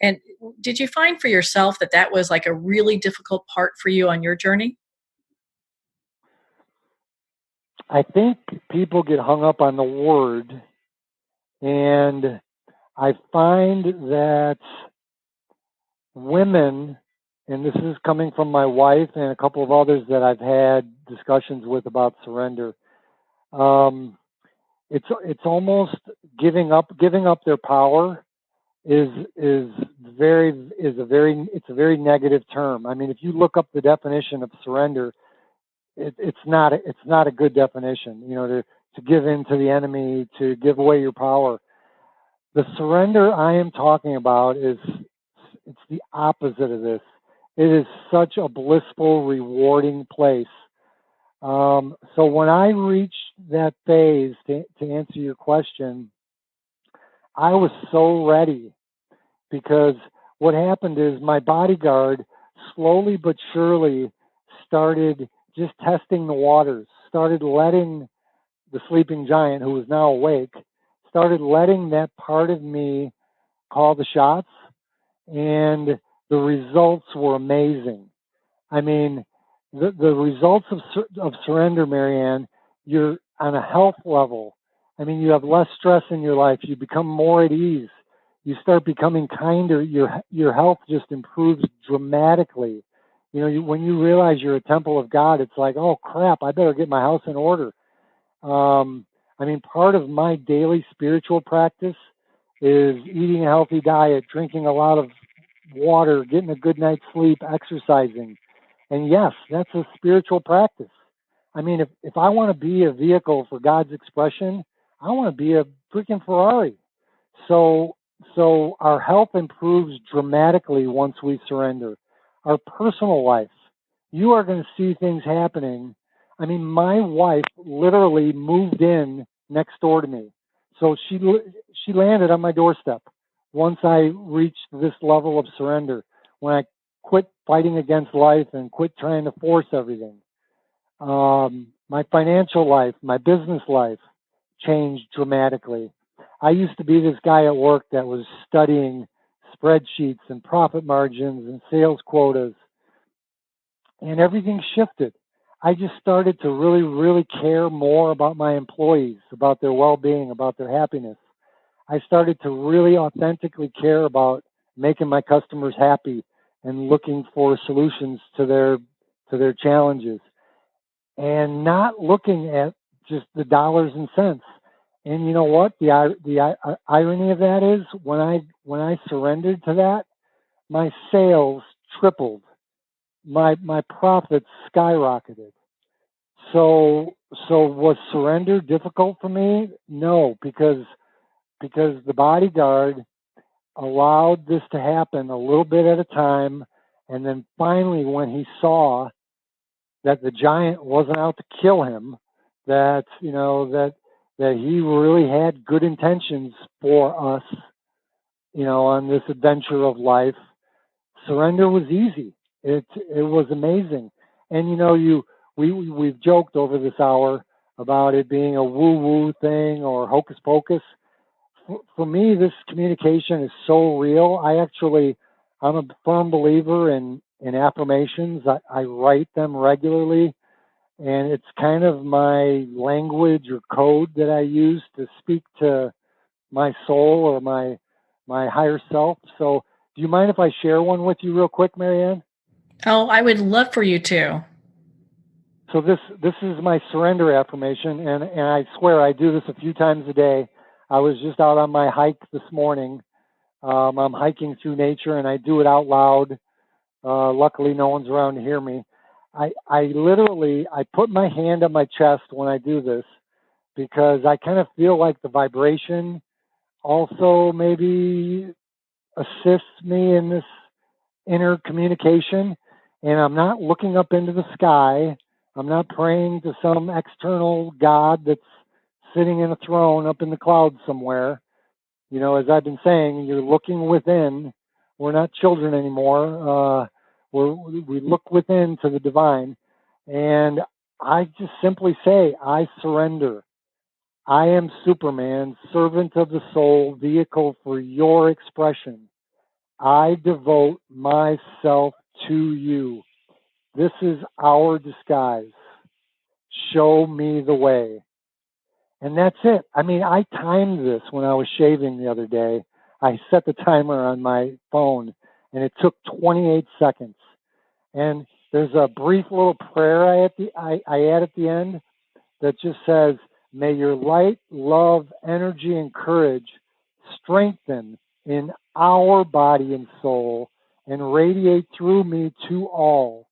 S1: And did you find for yourself that was like a really difficult part for you on your journey?
S2: I think people get hung up on the word, and I find that women, and this is coming from my wife and a couple of others that I've had discussions with about surrender, it's almost giving up their power is a very negative term. If you look up the definition of surrender, it's not a good definition. To give in to the enemy, to give away your power. The surrender I am talking about it's the opposite of this. It is such a blissful, rewarding place. So when I reached that phase, to answer your question, I was so ready, because what happened is my bodyguard slowly but surely started just testing the waters, started letting the sleeping giant, who was now awake, started letting that part of me call the shots, and the results were amazing. The results of surrender, Marianne, you're on a health level. You have less stress in your life. You become more at ease. You start becoming kinder. Your health just improves dramatically. When you realize you're a temple of God, it's like, oh crap, I better get my house in order. Part of my daily spiritual practice is eating a healthy diet, drinking a lot of water, getting a good night's sleep, exercising. And yes, that's a spiritual practice. If I want to be a vehicle for God's expression, I want to be a freaking Ferrari. So our health improves dramatically once we surrender. Our personal life, you are going to see things happening. My wife literally moved in next door to me. So she landed on my doorstep once I reached this level of surrender, when I quit fighting against life and quit trying to force everything. My financial life, my business life changed dramatically. I used to be this guy at work that was studying spreadsheets and profit margins and sales quotas, and everything shifted. I just started to really, really care more about my employees, about their well-being, about their happiness. I started to really authentically care about making my customers happy and looking for solutions to their challenges, and not looking at just the dollars and cents. And you know what? The irony of that is when I surrendered to that, my sales tripled, my profits skyrocketed. So was surrender difficult for me? No, because the bodyguard allowed this to happen a little bit at a time, and then finally when he saw that the giant wasn't out to kill him, that that he really had good intentions for us, on this adventure of life, surrender was easy. It was amazing. And we've joked over this hour about it being a woo-woo thing or hocus pocus. For me, this communication is so real. I'm a firm believer in affirmations. I write them regularly, and it's kind of my language or code that I use to speak to my soul or my higher self. So do you mind if I share one with you real quick, Marianne?
S1: Oh, I would love for you to.
S2: So this is my surrender affirmation, and I swear I do this a few times a day. I was just out on my hike this morning. I'm hiking through nature, and I do it out loud. Luckily, no one's around to hear me. I literally put my hand on my chest when I do this because I kind of feel like the vibration also maybe assists me in this inner communication, and I'm not looking up into the sky. I'm not praying to some external God that's sitting in a throne up in the clouds somewhere. As I've been saying, you're looking within. We're not children anymore. We look within to the divine, and I just simply say, I surrender. I am Superman, servant of the soul, vehicle for your expression. I devote myself to you. This is our disguise. Show me the way. And that's it. I mean, I timed this when I was shaving the other day. I set the timer on my phone, and it took 28 seconds. And there's a brief little prayer I add at the end that just says, may your light, love, energy, and courage strengthen in our body and soul and radiate through me to all.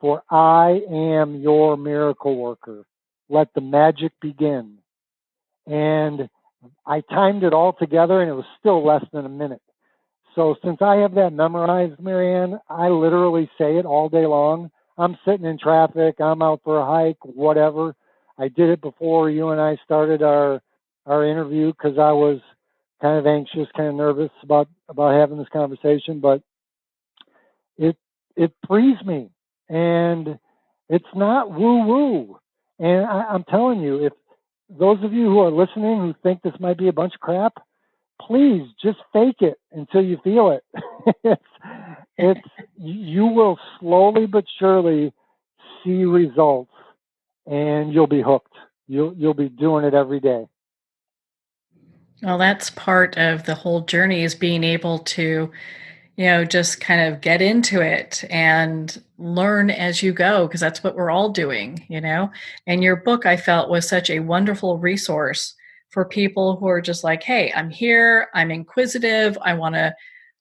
S2: For I am your miracle worker. Let the magic begin. And I timed it all together, and it was still less than a minute. So since I have that memorized, Marianne, I literally say it all day long. I'm sitting in traffic, I'm out for a hike, whatever. I did it before you and I started our interview because I was kind of anxious, kind of nervous about having this conversation, but it frees me, and it's not woo-woo. And I'm telling you, if those of you who are listening who think this might be a bunch of crap, please just fake it until you feel it. You will slowly but surely see results, and you'll be hooked. You'll be doing it every day.
S1: Well, that's part of the whole journey, is being able to, just kind of get into it and learn as you go, because that's what we're all doing, And your book, I felt, was such a wonderful resource for people who are just like, hey, I'm here, I'm inquisitive, I want to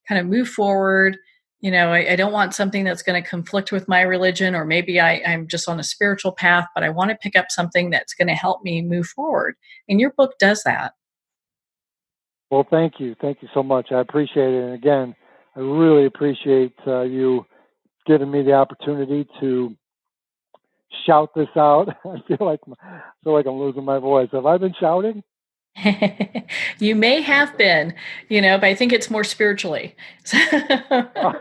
S1: kind of move forward. I don't want something that's going to conflict with my religion, or maybe I'm just on a spiritual path, but I want to pick up something that's going to help me move forward. And your book does that.
S2: Well, thank you. Thank you so much. I appreciate it. And again, I really appreciate you giving me the opportunity to shout this out. I feel like I'm losing my voice. Have I been shouting?
S1: You may have been, but I think it's more spiritually.
S2: All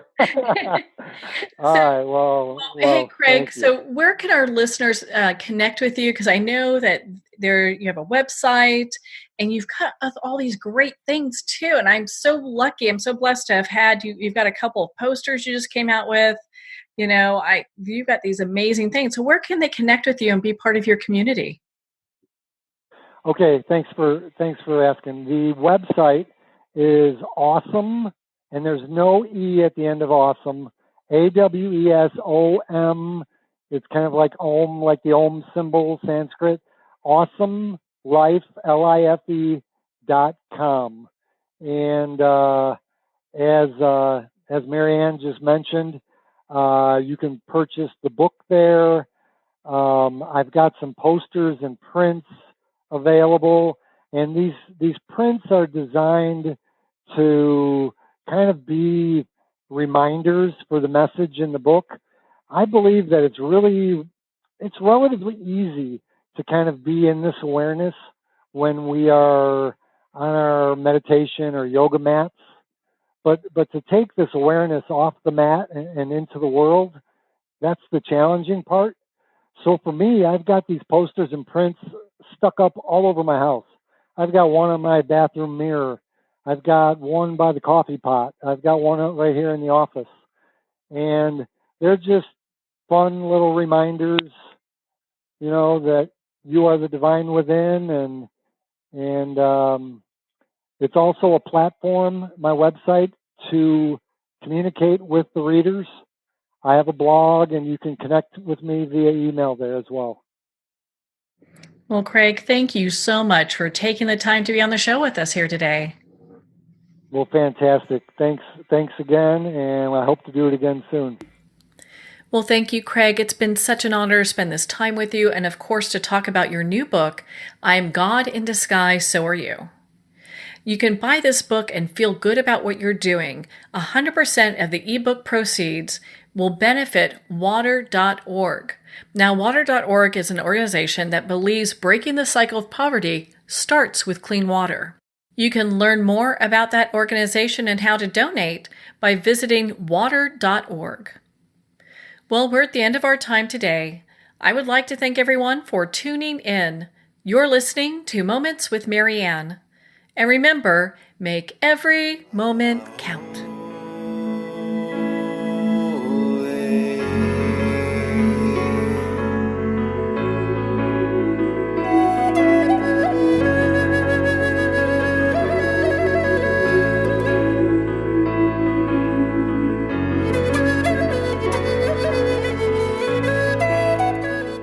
S2: right. Well,
S1: hey, Craig, so where can our listeners connect with you? Because I know that there you have a website, and you've got all these great things too. And I'm so lucky. I'm so blessed to have had you. You've got a couple of posters you just came out with. You've got these amazing things. So where can they connect with you and be part of your community?
S2: Okay, thanks for asking. The website is awesome, and there's no E at the end of awesome. AWESOM. It's kind of like Om, like the Om symbol, Sanskrit. Awesome Life, LIFE.com. And as Marianne just mentioned, you can purchase the book there. I've got some posters and prints available, and these prints are designed to kind of be reminders for the message in the book. I believe that it's relatively easy to kind of be in this awareness when we are on our meditation or yoga mats, but to take this awareness off the mat and into the world, that's the challenging part. So for me, I've got these posters and prints stuck up all over my house. I've got one on my bathroom mirror. I've got one by the coffee pot. I've got one right here in the office. And they're just fun little reminders, that you are the divine within. And it's also a platform, my website, to communicate with the readers. I have a blog, and you can connect with me via email there as well.
S1: Well, Craig, thank you so much for taking the time to be on the show with us here today.
S2: Well, fantastic. Thanks again, and I hope to do it again soon.
S1: Well, thank you, Craig. It's been such an honor to spend this time with you, and of course, to talk about your new book, I Am God in Disguise, So Are You. You can buy this book and feel good about what you're doing. 100% of the ebook proceeds will benefit water.org. Now, water.org is an organization that believes breaking the cycle of poverty starts with clean water. You can learn more about that organization and how to donate by visiting water.org. Well, we're at the end of our time today. I would like to thank everyone for tuning in. You're listening to Moments with Marianne. And remember, make every moment count.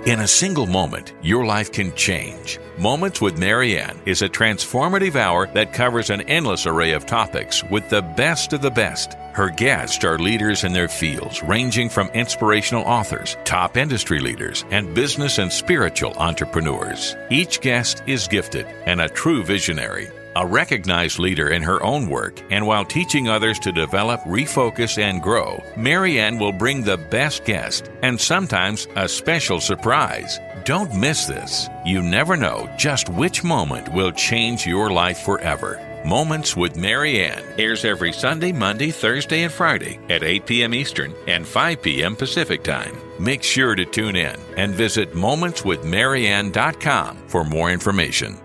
S3: In a single moment, your life can change. Moments with Marianne is a transformative hour that covers an endless array of topics with the best of the best. Her guests are leaders in their fields, ranging from inspirational authors, top industry leaders, and business and spiritual entrepreneurs. Each guest is gifted and a true visionary, a recognized leader in her own work, and while teaching others to develop, refocus, and grow, Marianne will bring the best guest and sometimes a special surprise. Don't miss this. You never know just which moment will change your life forever. Moments with Marianne airs every Sunday, Monday, Thursday, and Friday at 8 p.m. Eastern and 5 p.m. Pacific Time. Make sure to tune in and visit momentswithmarianne.com for more information.